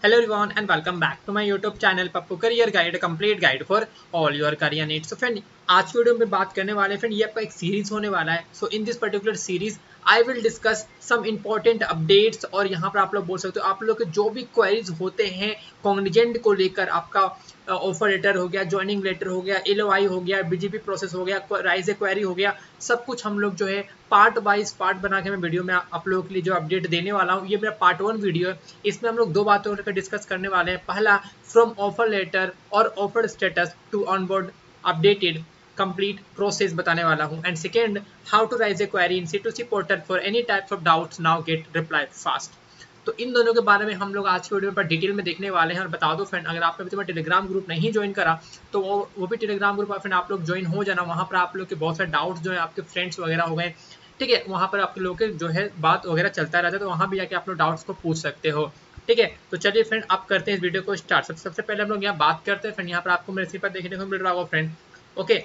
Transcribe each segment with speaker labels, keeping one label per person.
Speaker 1: Hello everyone and welcome back to my YouTube channel Pappu career guide complete guide for all your career needs. So friend आज की video में बात करने वाले friend ये आपका एक सीरीज होने वाला है। So in this particular series I will discuss some important updates और यहाँ पर आप लोग बोल सकते हो आप लोग के जो भी क्वेरीज होते हैं कॉन्जेंट को लेकर, आपका ऑफर लेटर हो गया, ज्वाइनिंग लेटर हो गया, LOI हो गया, BGP प्रोसेस हो गया, राइज ए क्वेरी हो गया, सब कुछ हम लोग जो है पार्ट वाइज पार्ट बना के मैं वीडियो में आप लोगों के लिए जो अपडेट देने वाला हूँ। ये मेरा पार्ट 1 वीडियो है। इसमें हम लोग दो बातों पर डिस्कस करने वाले हैं। पहला, फ्रॉम ऑफर लेटर और offer status to onboard updated complete process बताने वाला हूँ। And second, how to raise a query in C2C portal for any types of doubts now get reply fast. तो इन दोनों के बारे में हम लोग आज की वीडियो पर डिटेल में देखने वाले हैं। और बता दो फ्रेंड, अगर आपने अभी तक टेलीग्राम ग्रुप नहीं ज्वाइन करा तो वो भी टेलीग्राम ग्रुप फ्रेंड आप लोग ज्वाइन हो जाना। वहाँ पर आप लोग के बहुत सारे डाउट्स जो है आपके फ्रेंड्स वगैरह हो गए, ठीक है, वहाँ पर आप लोग के जो है बात वगैरह चलता रहता है, तो वहाँ भी जाके आप लोग डाउट्स को पूछ सकते हो। ठीक है, तो चलिए फ्रेंड आप करते हैं इस वीडियो को स्टार्ट। सबसे पहले हम लोग यहाँ बात करते हैं फ्रेंड, यहाँ पर आपको मेरे स्क्रीन पर देखने को मिल रहा होगा फ्रेंड। ओके,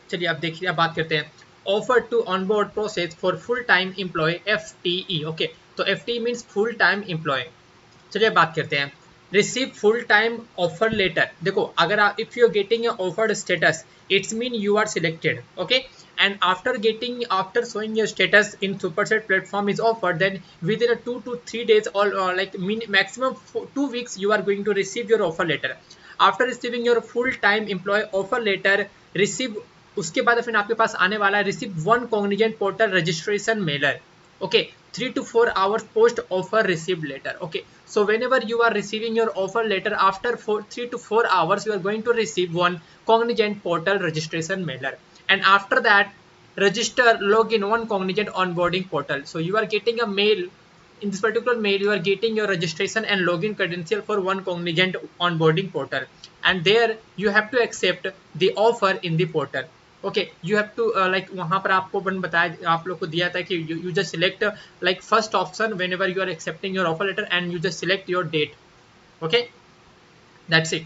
Speaker 1: चलिए आप देखिए, आप बात करते हैं offer to onboard process for full time employ FTE। Okay, तो FTE means full time employ. चलिए बात करते हैं receive full time offer letter. देखो, अगर आप if you are getting your offered status it's mean you are selected. Okay, and after showing your status in Superset platform is offered, then within 2 to 3 days or maximum 2 weeks you are going to receive your offer letter. After receiving your full time employee offer letter, receive उसके बाद फिर आपके पास आने वाला है receive one Cognizant portal registration Mailer. Okay, 3 to 4 hours post offer received letter. Okay, so whenever you are receiving your offer letter after 3 to 4 hours you are going to receive one cognizant portal registration mailer, and after that register login one cognizant onboarding portal. So you are getting a mail. In this particular mail you are getting your registration and login credential for one cognizant onboarding portal, and there you have to accept the offer in the portal. Okay, you have to like वहाँ पर आपको बताया, आप लोग को दिया था कि you just select like first option whenever you are accepting your offer letter and you just select your date. Okay, that's it.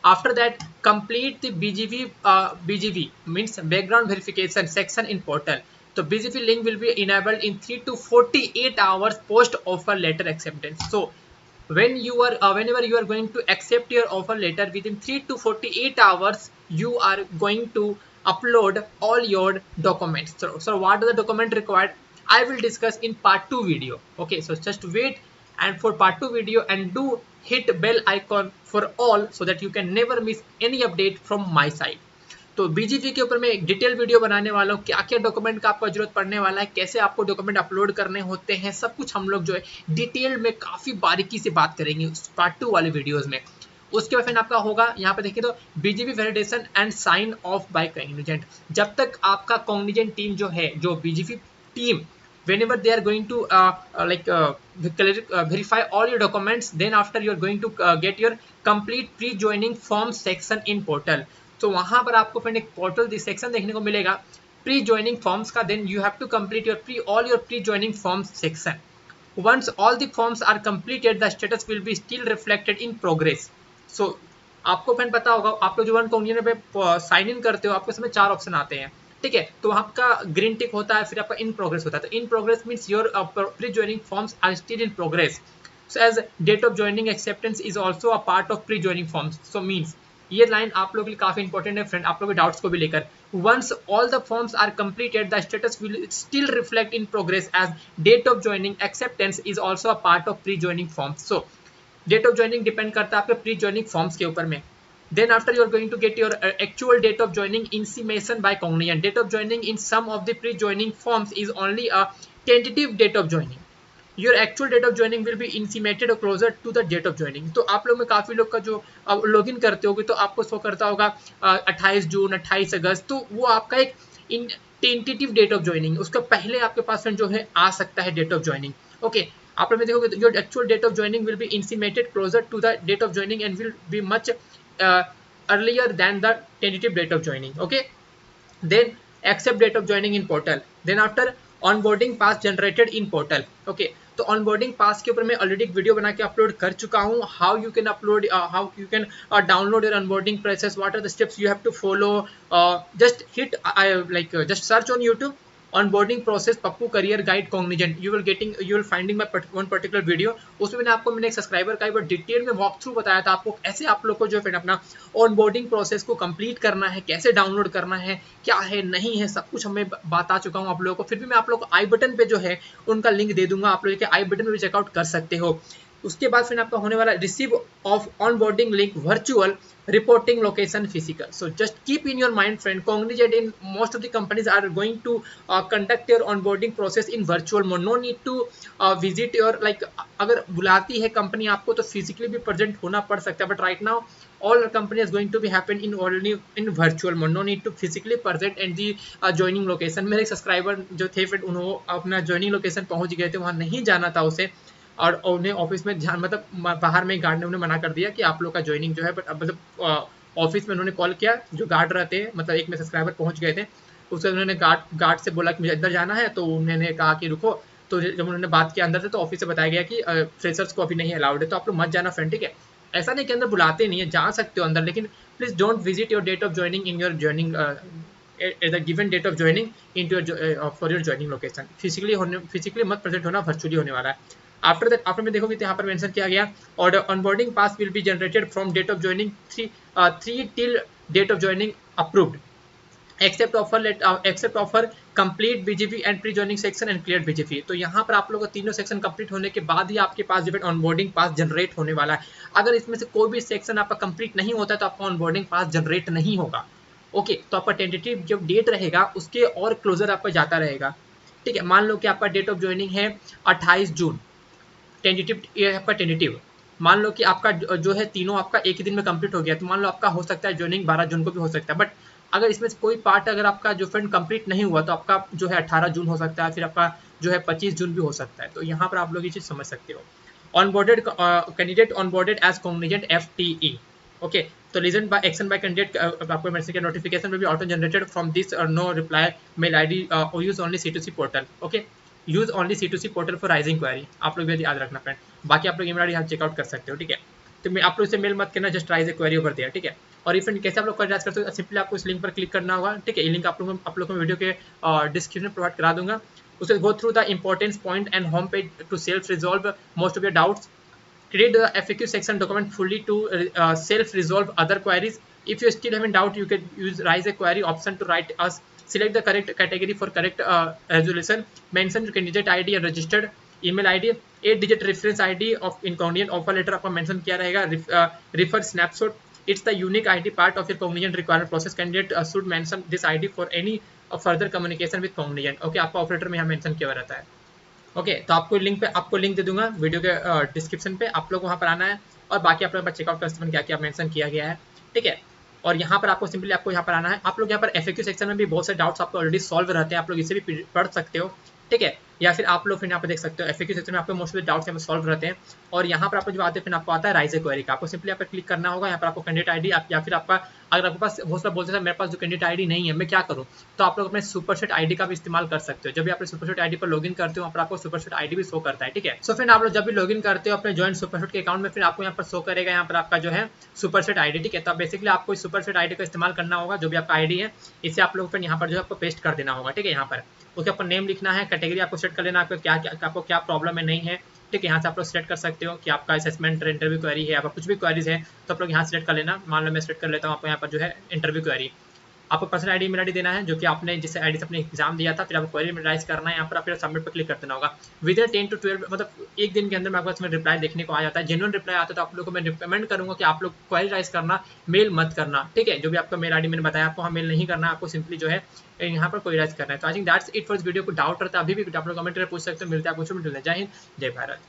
Speaker 1: After that, complete the BGV means background verification section in portal. So BGV link will be enabled in 3 to 48 hours post offer letter acceptance. So when you are whenever you are going to accept your offer letter within 3 to 48 hours you are going to upload all your documents. So what are the document required I will discuss in part 2 video. Okay, so just wait and for part 2 video and do hit bell icon for all so that you can never miss any update from my side. तो BGV के ऊपर मैं एक detail video बनाने वाला हूँ, क्या क्या डॉक्यूमेंट का आपको जरूरत पड़ने वाला है, कैसे आपको डॉक्यूमेंट अपलोड करने होते हैं, सब कुछ हम लोग जो है डिटेल में काफी बारीकी से बात करेंगे उस पार्ट 2 वाले वीडियोस में. उसके बाद फिर आपका होगा यहाँ पे देखिए तो BGV validation and sign off by Cognizant. जब तक आपका कॉग्निजेंट टीम जो है, जो BGV team whenever they are going to verify all your documents, then after you are going to get your complete pre-joining form section in portal. तो वहां पर आपको फिर एक पोर्टल सेक्शन देखने को मिलेगा प्री ज्वाइनिंग फॉर्म्स का. Then you have to complete your all your pre joining forms section. Once all the forms are completed the status will be still reflected in progress. So आपको फिर पता होगा, आप लोग जो वन कॉग्निजेंट पे sign in करते हो आपको इसमें 4 ऑप्शन आते हैं, ठीक है. तो आपका ग्रीन टिक होता है, फिर आपका इन प्रोग्रेस होता है. तो in progress means your pre joining forms are still in progress. So as date of joining acceptance is also a part of pre joining forms. So means ये लाइन आप लोगों के लिए काफी इंपॉर्टेंट है फ्रेंड, आप लोगों के डाउट्स को भी लेकर. Once all the forms are completed the status will still reflect in progress as date of joining acceptance is also a part of pre joining forms. So date of joining depend करता है आपके pre joining forms के ऊपर में. Then after you are going to get your actual date of joining intimation by cognizant. Date of joining in some of the pre-joining forms is only a tentative date of joining. Your actual date of joining will be intimated or closer to the date of joining. तो आप लोग में काफी लोग का जो login करते होगे तो आपको शो करता होगा 28 जून 28 अगस्त. तो वो आपका एक इन टेंटेटिव डेट ऑफ ज्वाइनिंग, उसका पहले आपके पास जो है आ सकता है डेट ऑफ ज्वाइनिंग. ओके, आप लोग में देखोगे your actual date of joining will be intimated closer to the date of joining and will be much earlier than the tentative date of joining. Okay, then accept date of joining in portal. Then after onboarding pass generated in portal. Okay, तो onboarding pass के ऊपर मैं already एक video बना के upload कर चुका हूँ. How you can upload, how you can download your onboarding process, what are the steps you have to follow. Just hit just search on YouTube onboarding process Pappu career guide Cognizant, you will finding my one particular video. उसमें मैंने एक subscriber का एक detail में walk through बताया था आपको ऐसे आप लोग को जो है अपना ऑनबोर्डिंग प्रोसेस को कंप्लीट करना है, कैसे डाउनलोड करना है, क्या है नहीं है, सब कुछ हमें बता चुका हूँ आप लोगों को। फिर भी मैं आप लोग को आई बटन पे जो है उनका लिंक दे दूंगा, आप लोग आई बटन पे भी चेकआउट कर सकते हो। उसके बाद फिर आपका होने वाला receive of onboarding link virtual reporting location physical. So just keep in your mind friend, Cognizant in most of the companies are going to conduct your onboarding process in virtual mode. No need to visit your like अगर बुलाती है company आपको तो physically भी present होना पड़ सकता है, but right now all company is going to be happen in only in virtual mode. No need to physically present at the joining location. मेरे सब्सक्राइबर जो थे फिर उन्होंने अपना joining location पहुंच गए थे, वहां नहीं जाना था उसे, और उन्हें ऑफिस में ध्यान मतलब बाहर में गार्ड ने उन्हें मना कर दिया कि आप लोग का ज्वाइनिंग जो है, बट मतलब ऑफिस में उन्होंने कॉल किया, जो गार्ड रहते हैं मतलब एक में सब्सक्राइबर पहुंच गए थे, उससे उन्होंने गार्ड से बोला कि मुझे अंदर जाना है, तो उन्होंने कहा कि रुको। तो जब उन्होंने बात किया अंदर से तो ऑफिस से बताया गया कि फ्रेशर्स को अभी नहीं अलाउड है, तो आप लोग मत जाना फ्रेंड, ठीक है। ऐसा नहीं कि अंदर बुलाते नहीं है, जा सकते हो अंदर, लेकिन please don't visit your date of joining in your joining the given date of joining in for your joining location. Physically मत प्रेजेंट होना, वर्चुअली होने वाला है। आफ्टर दैट आफ्टर में देखोगे तो यहाँ पर मेंशन किया गया और onboarding pass will be generated from date of joining 3 till date of joining approved accept offer complete BGV and pre joining section and clear BGV. तो यहाँ पर आप लोगों को तीनों सेक्शन कंप्लीट होने के बाद ही आपके पास जो है ऑनबोर्डिंग पास जनरेट होने वाला है। अगर इसमें से कोई भी सेक्शन आपका कंप्लीट नहीं होता तो आपका ऑनबोर्डिंग पास जनरेट नहीं होगा। ओके, तो आपका टेंटेटिव जो डेट रहेगा उसके और क्लोजर आपका जाता रहेगा, ठीक है। मान लो कि आपका डेट ऑफ ज्वाइनिंग है 28 जून, टेंटेटिव ये आपका टेंटेटिव। मान लो कि आपका जो है तीनों आपका एक ही दिन में कंप्लीट हो गया, तो मान लो आपका हो सकता है ज्वाइनिंग 12 जून को भी हो सकता है, बट अगर इसमें से कोई पार्ट अगर आपका जो फ्रेंड कंप्लीट नहीं हुआ तो आपका जो है 18 जून हो सकता है, फिर आपका जो है 25 जून भी हो सकता है। तो यहाँ पर आप लोग ये चीज समझ सकते हो। Onboarded candidate onboarded as Cognizant FTE। Okay, तो reason by action by candidate आपको मैसेज का notification will be auto generated from this और नो रिप्लाई मेल आईडी और use only C2C portal. Okay, use only C2C portal for raising query. आप लोग भी याद रखना फ्रेंड, बाकी आप लोग ईमेल आईडी यहाँ चेकआउट कर सकते हो, ठीक है। तो मैं आप लोग से मेल मत करना, just raise a query over there, ठीक है। और फ्रेंड कैसे आप लोग क्वेरी राइज कर सकते हो, सिंपली आपको इस लिंक पर क्लिक करना होगा, ठीक है। ये लिंक आप लोग को वीडियो के डिस्क्रिप्शन में प्रोवाइड करा दूंगा। उसे go through the importance point and home page to self resolve most of your doubts, create the FAQ section document fully to self-resolve other queries. If you still have a doubt, you can use raise a query option to write us. Select the correct category for correct resolution. Mention your candidate ID and registered email ID. 8-digit reference ID of Cognizant offer letter आपका mention किया रहेगा. Refer snapshot. It's the unique ID part of your Cognizant requirement process. Candidate should mention this ID for any further communication with Cognizant. Okay, आपका operator में यहाँ mention किया रहता है। Okay, तो आपको लिंक दे दूंगा वीडियो के डिस्क्रिप्शन पे, आप लोग वहां पर आना है और बाकी आप लोग चेकआउट कर क्या क्या मेंशन किया गया है, ठीक है। और यहाँ पर आपको सिंपली आपको यहाँ पर आना है। आप लोग यहाँ पर FAQ सेक्शन में भी बहुत से डाउट्स आपको ऑलरेडी सॉल्व रहते हैं, आप लोग इसे भी पढ़ सकते हो, ठीक है। या फिर आप लोग फिर यहाँ पर देख सकते हो FAQ सेक्शन में आपको मोस्टली डाउट्स यहाँ पर सॉल्व रहते हैं। और यहाँ पर आपको जो आते हैं फिर आपको आता है राइज ए क्वेरी का, आपको सिंपली यहाँ पर क्लिक करना होगा। यहाँ पर आपको कैंडिडेट आईडी या फिर आपका अगर आपके पास बहुत सारा बोलते हैं मेरे पास जो कैंडिडेट आईडी नहीं है मैं क्या करूँ, तो आप लोग अपने सुपरसेट आईडी का भी इस्तेमाल कर सकते हो। जब भी आप सुपरसेट आईडी पर लॉगिन करते हो वहाँ पर आपको सुपरसेट आईडी भी शो करता है, ठीक है। सो फ्रेंड आप लोग जब भी लॉगिन करते हो अपने जॉइंट सुपरसेट के अकाउंट में, फिर आपको यहाँ पर शो करेगा यहाँ पर आपका जो है सुपरसेट आईडी, ठीक है। तो बेसिकली आपको इस सुपरसेट आईडी का इस्तेमाल करना होगा, जो भी आपका आईडी है इसे आप लोग फिर यहाँ पर जो है आपको पेस्ट कर देना होगा, ठीक है। यहाँ पर उसके ऊपर नेम लिखना है, कैटेगरी आपको सेट कर लेना, आपको क्या प्रॉब्लम है नहीं है, ठीक है। यहाँ से आप लोग सेलेक्ट कर सकते हो कि आपका असेसमेंट इंटरव्यू क्वेरी है, आपका कुछ भी क्वेरीज है तो आप लोग यहाँ सेलेक्ट कर लेना। मान लो मैं सेलेक्ट कर लेता हूँ आपको यहाँ पर जो है इंटरव्यू क्वेरी। आपको पर्सनल आईडी ईमेल आईडी देना है जो कि आपने जिस आईडी से अपने एग्जाम दिया था, फिर आपको क्वेरी राइज करना है। यहाँ पर फिर सबमिट पर क्लिक कर देना होगा। विद इन 10 to 12 मतलब एक दिन के अंदर में आपको इसमें रिप्लाई देखने को आ जाता है। जेन्युइन रिप्लाई आता है तो आप लोगों को मैं रिकमेंड करूंगा कि आप लोग क्वेरी राइज करना, मेल मत करना, ठीक है। जो भी आपका मेल आईडी मैंने बताया आपको मेल नहीं करना, आपको सिंपली जो है यहाँ पर क्वेरी राइज करना है। तो I think that's it for इस वीडियो को। डाउट रहता है अभी भी आप लोग कमेंट में पूछ सकते हो। मिलते हैं आपको, जय हिंद जय भारत।